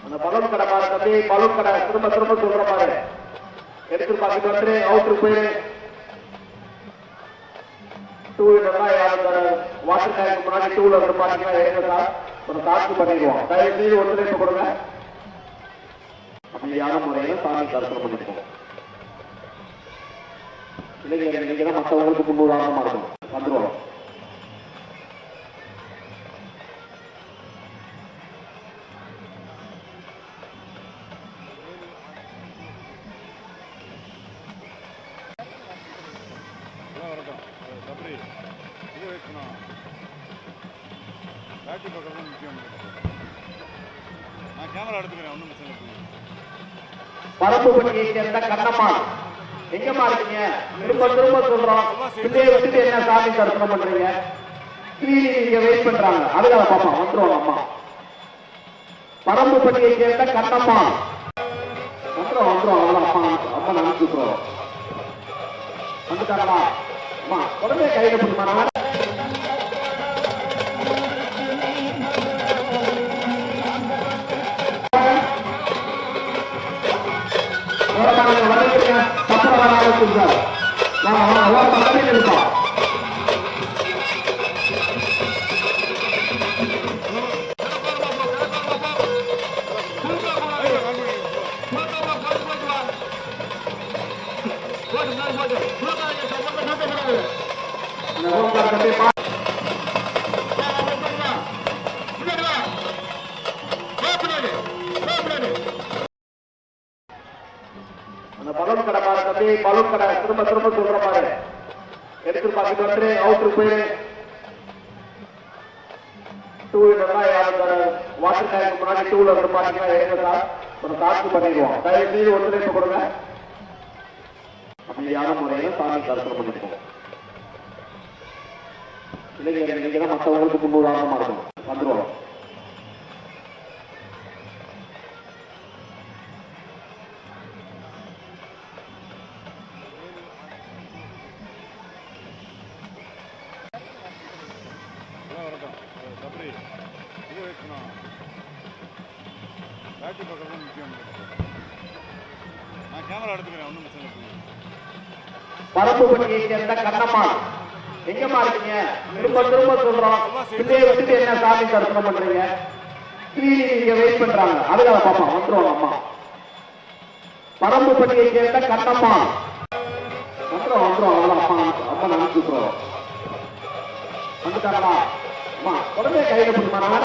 அந்த பலூன் கடை பாரு தம்பி, பலூன் கடை திரும்ப திரும்ப சொல்ற பாரு, எடுத்து பார்த்துட்டு வந்து அவுட்ரு போயிரு. டூ வீலர்லாம் யாரும் வாட்டர் டேங்க் முன்னாடி டூ வீலர் பாத்தீங்கன்னா எடுங்க சார், ஒரு காசு பண்ணிடுவோம். தயவு செய்து ஒத்துழைப்பு கொடுங்க. அமைதியான முறையில் சாமி தரிசனம் பண்ணிப்போம். இளைஞர்கள் நீங்க தான் மற்றவங்களுக்கு முன்னுதாரணமா இருக்கும். வந்துருவோம். பரப்புப்பட்டியை சேர்ந்த கண்ணம்மாள் எங்கம்மா இருக்கீங்க? திரும்ப திரும்ப சொல்றோம், பிள்ளைய வச்சுட்டு என்ன சாமி தரிசனம் பண்றீங்க? நீங்க வெயிட் பண்றாங்க, அதுக்காக பாப்பா வந்துருவாங்க. அம்மா பரப்புப்பட்டியை சேர்ந்த கண்ணம்மாள் வந்துடும் வந்துடும். அவ்வளோ அம்மா அம்மா நினைச்சுக்கிறோம். வந்துட்டாங்களா? அம்மா உடனே கையில பிடிமா. அந்த பலூன் கடை பாரு தம்பி, பலூன் கடை திரும்ப திரும்ப சொல்ற பாரு, எடுத்து பார்த்துட்டு வந்து அவுட்ரு போயிரு. டூ வீலர்லாம் யாரும் வாட்டர் டேங்க் முன்னாடி டூ வீலர் பாத்தீங்கன்னா எடுங்க சார், ஒரு காசு பண்ணிடுவோம். தயவு செய்து ஒத்துழைப்பு கொடுங்க. அமைதியான முறையில் சாமி தரிசனம் பண்ணிப்போம். இளைஞர்கள் நீங்க தான் மற்றவங்களுக்கு முன்னுதாரணமா இருக்கும். வந்துருவோம். பரப்புப்பட்டியை சேர்ந்த கண்ணம்மாள் எங்கம்மா இருக்கீங்க? திரும்ப திரும்ப சொல்றோம், பிள்ளைய வச்சுட்டு என்ன சாமி தரிசனம் பண்றீங்க? நீங்க வெயிட் பண்றாங்க, அதுக்காக பாப்பா வந்துருவாங்க. அம்மா பரப்புப்பட்டியை சேர்ந்த கண்ணம்மாள் வந்துடும் வந்துடும். அவ்வளோ அம்மா அம்மா நினைச்சுக்கிறோம். வந்துட்டாங்களா? அம்மா உடனே கையில பிடிமா.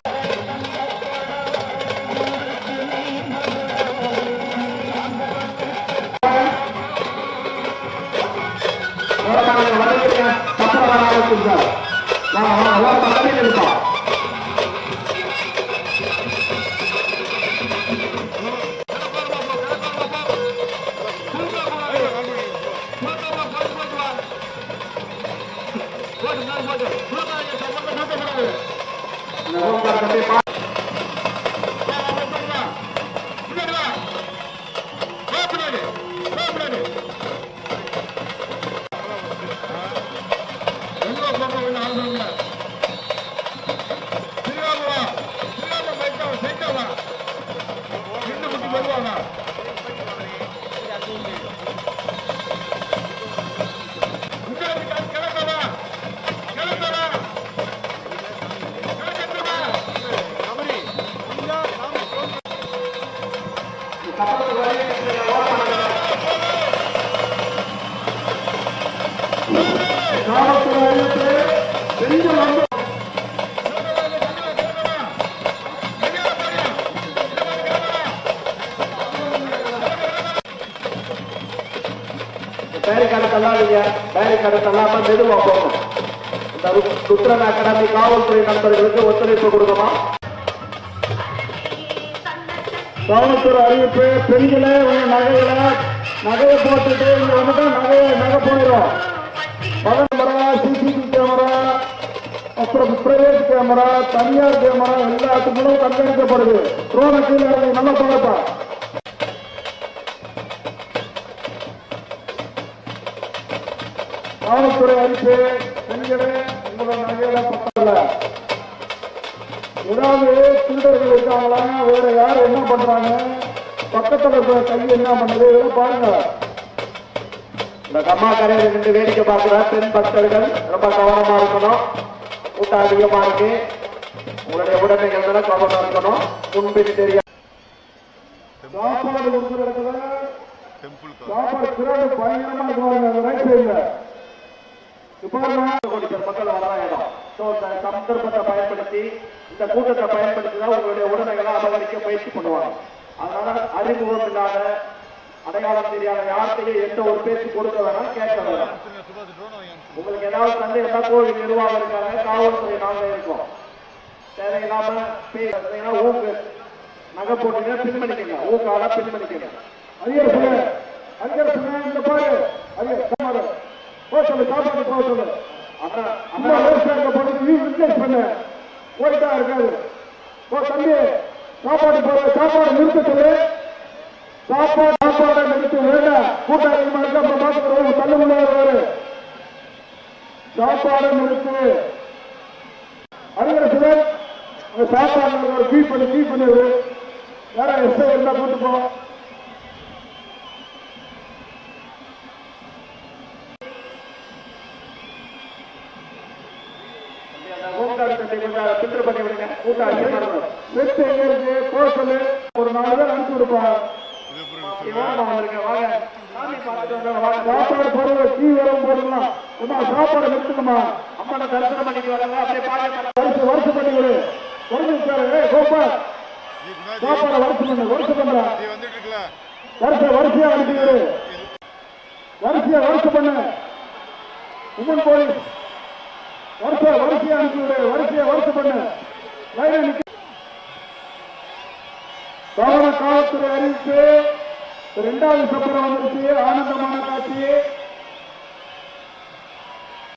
பேரிக்காடு தள்ளாதீங்க, பேரிக்காடு தள்ளாம மெதுவா போகணும். இந்த ருத்ரன் அகாடமி காவல்துறை நண்பர்களுக்கு ஒத்துழைப்பு கொடுக்கணும். காவல்துறை அறிவிப்பு, பெண்களே நகையை போட்டுட்டு இங்க வந்துட்டு நகை போயிடும். கேமரா, சிசிடிவி கேமரா, அப்புறம் பிரைவேட் கேமரா, தனியார் கேமரா எல்லாத்துக்கும் கண்காணிக்கப்படுது. ட்ரோனை கீழே நல்லா போகப்பா. காவல்துறை அறிவிப்பு, பெண்களே உங்களோட நகையில பத்தல ஏதாவது திருடர்கள் இருக்காங்களா, வேற யார் என்ன பண்றாங்க, பக்கத்துல கை என்ன பண்ணுது, இதெல்லாம் பாருங்க. இந்த கம்மா கரையில நின்று வேடிக்கை பார்க்கிற பெண் பக்தர்கள் ரொம்ப கவனமா இருக்கணும். கூட்டம் அதிகமா இருக்கு. உங்களுடைய உடமைகள் மேல கவனமா இருக்கணும். முன்பின் தெரியாது. சாப்பாடு கொடுக்குற இடத்துல சாப்பாடு சிறப்பு பயங்கரமா இருக்குவாங்க. ரைட் சைட்ல மக்கள் வரலாம் இடம். சந்தர்ப்பத்தை பயன்படுத்தி இந்த கூட்டத்தை பயன்படுத்தி தான் உங்களுடைய உடமைகளை அபகரிக்க முயற்சி பண்ணுவாங்க. அதனால அறிமுகம் இல்லாத அடையாளம் தெரியாத யார்கிட்டையும் எந்த ஒரு பேச்சு கொடுக்க வேணாம், கேட்க வேணாம். உங்களுக்கு ஏதாவது சந்தேகம்னா கோவில் நிர்வாகம் இருக்காங்க, காவல்துறை நாங்க இருக்கோம். தேவையில்லாம ஊக்கு நகை போட்டீங்கன்னா பின்மணிக்கங்க, ஊக்கால பின்மணிக்கங்க. அதிகார சொன்ன அதிகார சொன்ன இந்த பாரு அதிகார போ சொல்லு, சாப்பாடு போக சொல்லு. அண்ணா விவசாயத்தை போட்டு நீ விட்னஸ் பண்ண போயிட்டா இருக்காது. போ தம்பி, சாப்பாடு போற, சாப்பாடு நிறுத்த சொல்லு. சாப்பாடு நிறுத்த வேண்டாம். கூட்டம் அதிகமா இருக்கு, அப்புறம் பார்த்துக்கிறோம். தள்ளு முடியாது. சாப்பாடு நிறுத்து. அதிகார சொன்ன சாப்பாடு ஒரு கீ பண்ணிடு. வேற எஸ்ஐ இருந்தா கூட்டு போ. ஒரு 4 பேர் அனுப்பிச்சு கொடுப்பாங்க. சாப்பாடு போடுற கீ வரும் போடலாம். சாப்பாடு நிறுத்துக்குமா, அம்மனை தரிசனம் பண்ணிட்டு வராங்க. அப்படியே வருஷம் பண்ணி விடு. கோபால் சாப்பாடு வருஷம் பண்ற வரிசையா அனுப்பி விடு. வருஷம் பண்ணு. உமன் போலீஸ் வரிசையா அனுப்பி விடு. வருஷம் பண்ணு. காவல்துறை அறிவிப்பு 2வது சப்பரம் வந்துருச்சு. ஆனந்தமான காட்சி.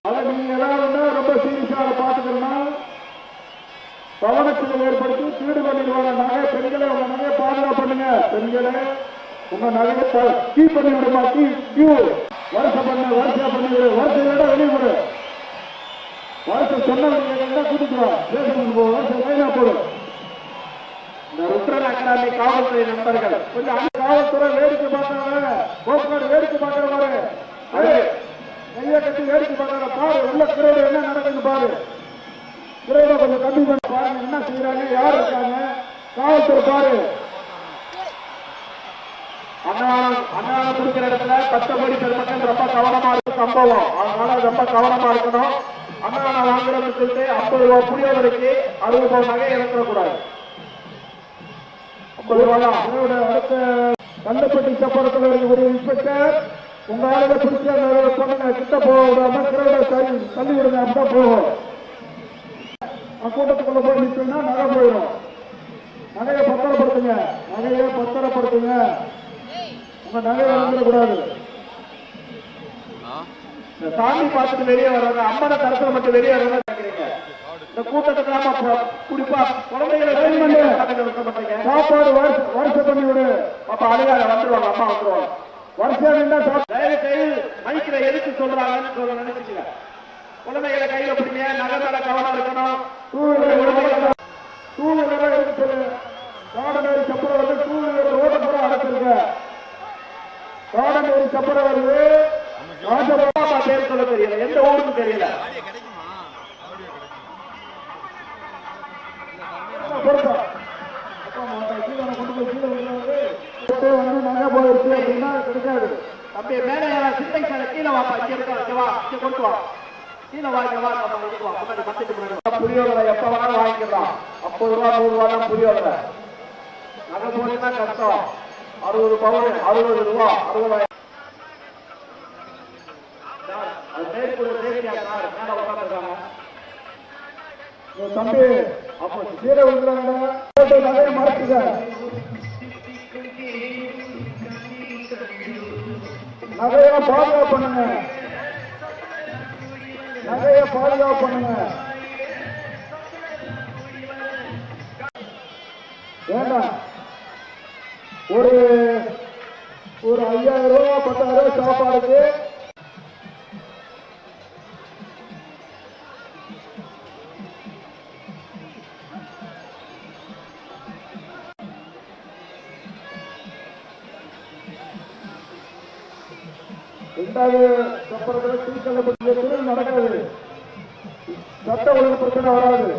அதை நீங்க எல்லாரும் ரொம்ப சீரியஸா பாத்துக்கணும். கவனத்தில் ஏற்படுத்தி திருடு பண்ணிடுவாங்க. நகை பெண்களை உங்க நகையை பாதுகாப்பு பண்ணுங்க. பெண்களை உங்க நகையை கீ பண்ணி விடுமா. வரிசை பண்ணி வருஷம் வெளியே விடு. வருஷம் சொன்ன கூட்டிட்டு வருஷம் லைனா போடு. இந்த ருத்ரன் அகாடமி காவல்துறை நண்பர்கள் கொஞ்சம் காவல்துறை வேடிக்கை பார்க்கறாங்க. போக்குவரத்து வேடிக்கை பார்க்கறாங்க. கையை கட்டி வேடிக்கை பார்க்கற பாரு. உள்ள கிரௌடு என்ன நடக்குது பாரு. கிரௌட கொஞ்சம் கம்மி பண்ணி பாருங்க. என்ன செய்யறாங்க, யார் இருக்காங்க, காவல்துறை பாரு. அன்னதானம் கொடுக்கிற இடத்துல 10 கோடி பெருமக்கள் ரொம்ப கவனமா இருக்கு சம்பவம். அதனால ரொம்ப கவனமா இருக்கணும். அன்னதானம் வாங்குறதுன்னு சொல்லிட்டு 50 ரூபாய் புரியோதரைக்கு 60 ரூபாய் நகை இறக்கக்கூடாது. 50 ரூபாய் தான். அடுத்த கள்ளப்பட்டி சப்பரத்தில் இருக்கக்கூடிய இன்ஸ்பெக்டர் உங்க ஆளுங்க பிடிச்ச பொண்ணுங்க கிட்ட போக விடாம கிரௌட தள்ளி விடுங்க. அப்படிதான் போகும். கூட்டத்துக்குள்ள போய் நிற்கணும்னா நகை போயிடும். நகையை பத்திரப்படுத்துங்க. உங்க நகையை வந்துடக்கூடாது. சாமி பார்த்துட்டு வெளியே வர்றாங்க, அம்மனை தரிசனம் மட்டும் வெளியே வர்றதா நினைக்கிறீங்க. இந்த கூட்டத்துக்கு நாம குறிப்பா குழந்தைகளை சாப்பாடு வருஷம் பண்ணி விடு. அப்ப அழுகாத வந்துருவாங்க, அம்மா வந்துருவாங்க. வருஷம் நின்றா தயவு செய்து மைக்கில எதுக்கு சொல்றாங்கன்னு சொல்ல நினைச்சுங்க. குழந்தைகளை கையில பிடிங்க. நகை மேல கவனம் இருக்கணும். டூ வீலர் எடுத்து சொல்லு. காடநேரி சப்பரம் வந்து 2 வீலர் ரோட பூரா அடைச்சிருக்க. காடநேரி சப்பரம் வருது. ராஜபாபா பேர் சொல்ல தெரியல, எந்த ஊருக்கும் தெரியல. நகை போயிடுச்சு அப்படின்னா கிடைக்காது. தம்பி மேல சிந்தை சாலை கீழே வாப்பா. இங்க இருக்கா, கொண்டு வா. கீழே வாங்கிக்கலாம். புரியோதரை எப்ப வேணாலும் வாங்கிக்கலாம். 50 ரூபா 100 ரூபா தான் புரியோதரை. நகை போனா கஷ்டம். 60 பவுன் 60 ரூபா 60. தம்பி அப்ப கீழே விழுந்தாங்க. நகையை மறைச்சுங்க. நகையெல்லாம் பாதுகாப்பு பண்ணுங்க. வேண்டாம். ஒரு 5000 ரூபா 10,000 ரூபாய் சாப்பாடுக்கு இரண்டாவது சப்பரத்தில் தீக்கல்ல நடக்காது. சட்ட ஒழுங்கு பிரச்சனை வராது.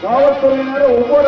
காவல்துறையினர் ஒவ்வொரு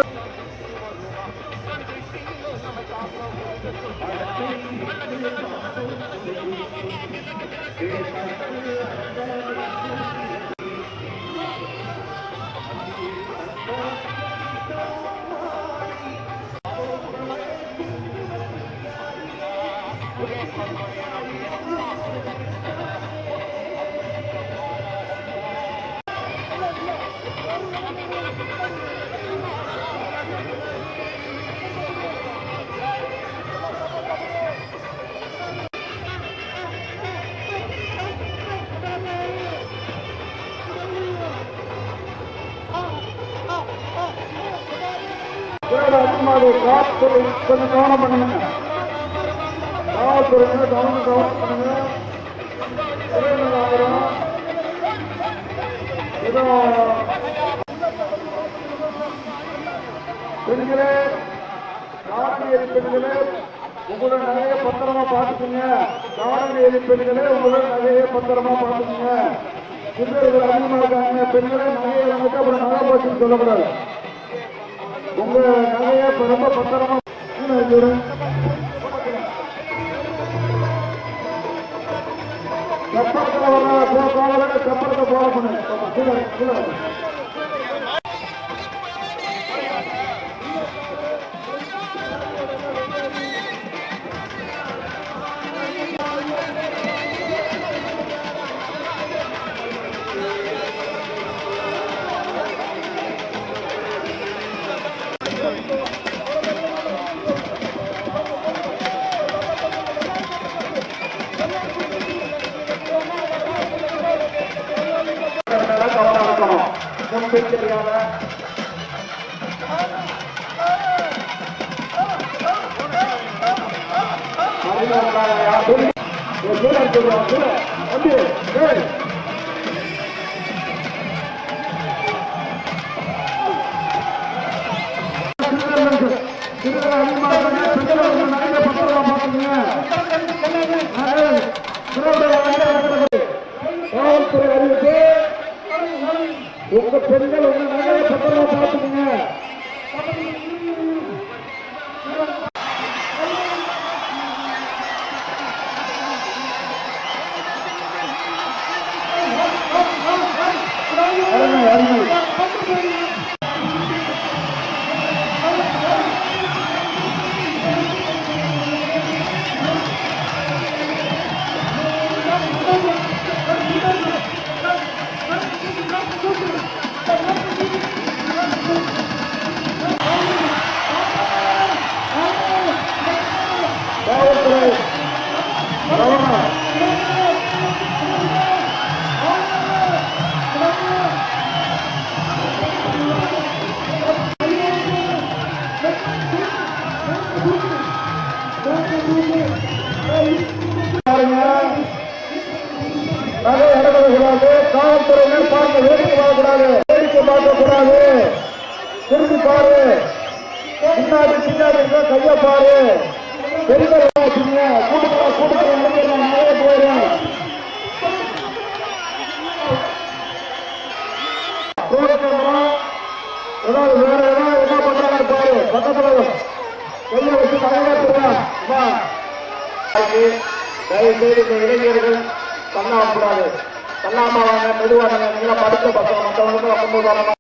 காவல்துறை கொஞ்சம் கவனம் பண்ணுங்க. காவல்துறை கவனம் பண்ணுங்க. பெண்களே, காவல்துறை பெண்களே, உங்களோட நகையை பத்திரமா பார்த்துக்குங்க. காவல்துறை பெண்களே, உங்களோட நகையை பத்திரமா பார்த்துக்குங்க. சிறுவர்கள் அதிகமா இருக்காங்க. பெண்களே நகையை வந்துட்டு அப்புறம் நகை போச்சுன்னு சொல்லக்கூடாது. உங்க நகையை ரொம்ப பத்திரமா சப்பரத்தில் வர சப்பரத்தை போட பண்ணு. உங்க பெண்கள் உங்க நகையை பத்திரமா பார்த்துக்கங்க. காவல்துறையினர் பார்க்க வேடிக்கை பார்க்கக்கூடாது. வேடிக்கை பார்க்கக்கூடாது. திரும்பி பாரு. பின்னாடி கைய பாரு. பெண்கள் கூட்டத்தில் நிறைய போயிடும். ஏதாவது வேற ஏதாவது என்ன பண்றாங்க பாரு. பக்கத்துல கையை வச்சு தலைவர் தயவு செய்து இந்த இளைஞர்கள் பண்ணக்கூடாது. பண்ணாம வாங்க, மெதுவாக நீங்களா படித்த பசங்க மற்றவங்களுக்கு வரும்போது வரணும்.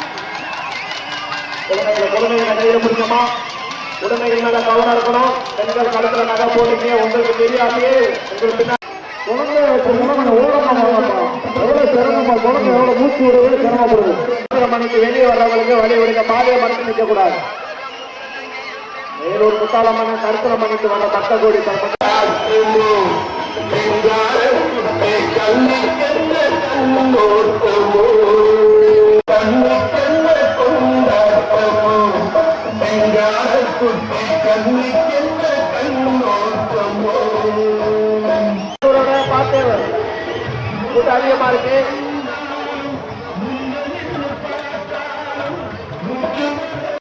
குழந்தைகளை கையில பிடிக்கமா, உடமைகள் மேல கவனம் இருக்கணும். பெண்கள் கழுத்துல நகை போட்டீங்க, உங்களுக்கு தெரியாமையே உங்களுக்கு பின்னாடி குழந்தை எவ்வளவு சிரமமா, குழந்தை எவ்வளவு மூச்சு விடுவது சிரமப்படுது. 5 மணிக்கு வெளியே வர்றவங்களுக்கு வழி விடுங்க. பாதையை மறைச்சு நிற்க கூடாது. வேலூர் முத்தாளம்மன் கருத்தர மணிக்கு வர பட்ட கோடி கண்ணி அதிகமா இருக்கு.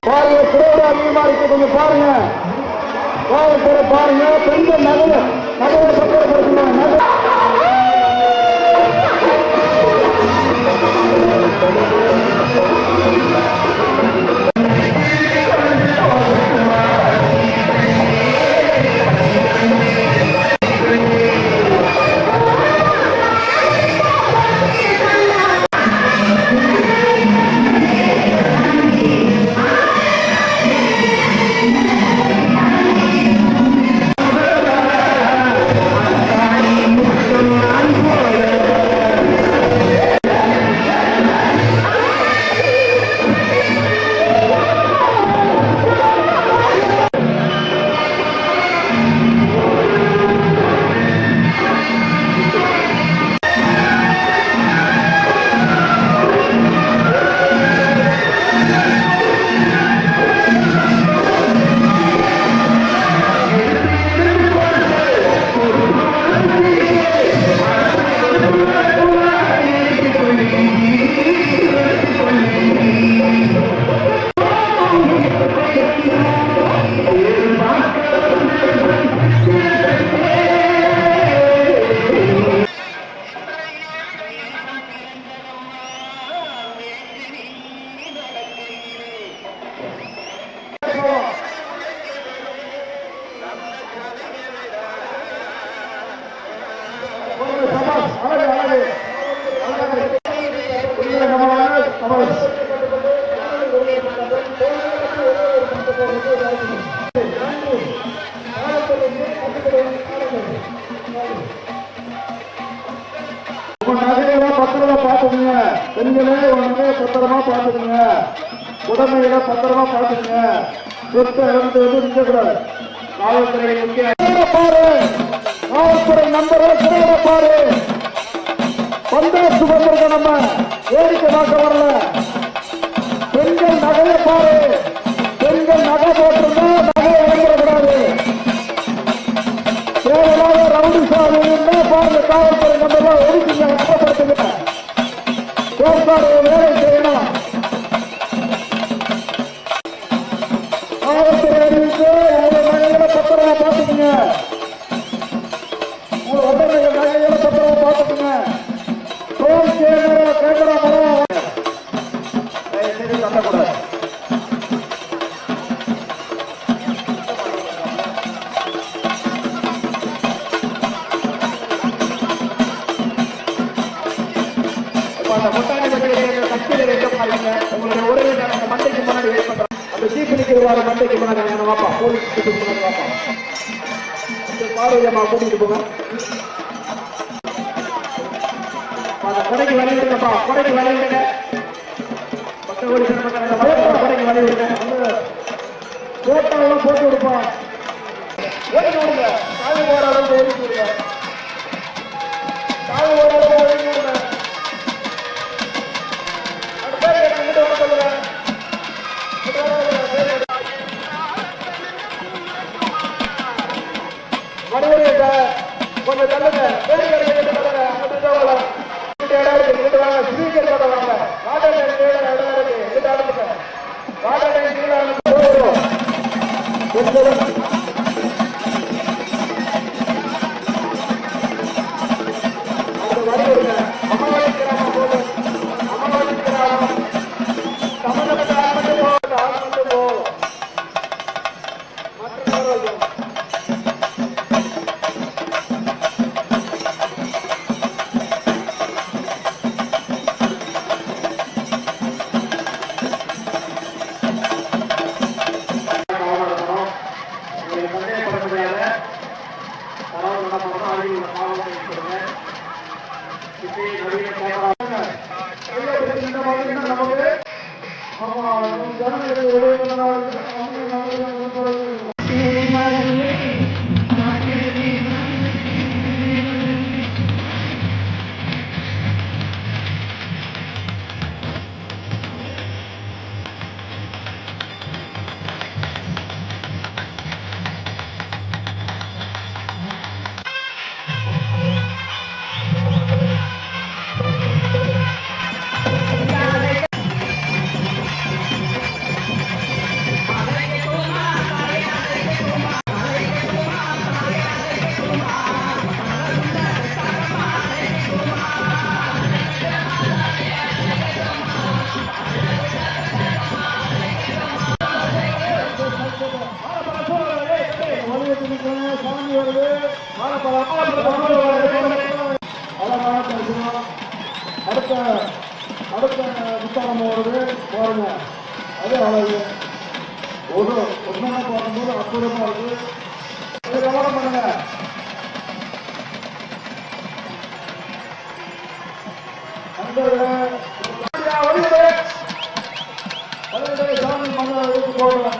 பாருங்க, குறைவு அதிகமா இருக்கு, கொஞ்சம் பாருங்க. பாருங்க, பெண்கள் நகையை பத்திரப்படுத்தணும். பத்திரமா பாத்துக்குங்க. பெண்களே உடனே பத்திரமா பாத்துக்குங்க. உடமையில பத்திரமா பாத்துக்குங்க. சொத்தை இழந்து நிக்க கூடாது. காவல்துறை பாரு, காவல்துறை நம்பரை சிறையில பாரு. பந்தாசு வந்திருக்க நம்ம வேடிக்கை பார்க்க வரல. பெண்கள் நகையை பாரு. பெண்கள் நகை போட்டிருந்தா நகையை இழந்துடக்கூடாது. தேவையில்லாத ரவுடி சாமி பாருங்க. காவல்துறை நம்பர்லாம் ஒதுக்குங்க, நகப்படுத்துங்க. வேலை செய்யணும். காவல்துறை அறிவித்து நகைகளை பத்திரமா பார்த்துக்குங்க. நகைகளை பத்திரமா பார்த்துக்குங்க. டோல் கேமரா தள்ளக்கூடாது. அந்த முட்டாளி சக்தியில வைக்க பாருங்க. உங்களுடைய உறவினர் அந்த மண்டைக்கு முன்னாடி வெயிட் பண்றாங்க. அந்த சீப்பு நிற்கிற மண்டைக்கு முன்னாடி வாப்பா, போலீஸ் முன்னாடி வாப்பா. பார்வையம்மா கூட்டிட்டு போங்க. அந்த கொடைக்கு வழி விடுங்கப்பா, கொடைக்கு வழி விடுங்க. கொடைக்கு வழி விடுங்க. போட்டோலாம் போட்டு விடுப்பா. ஓடி விடுங்க. சாமி போற அளவுக்கு ஓடி விடுங்க. சாமி போற அளவுக்கு ஓடி விடுங்க. கொஞ்சம் தள்ளுங்க. ஒன்னா பார்க்கும்போது அற்புதமா இருக்கு. கவனம் பண்ணுங்க. சாமி மண்டபத்துக்கு போகணும்.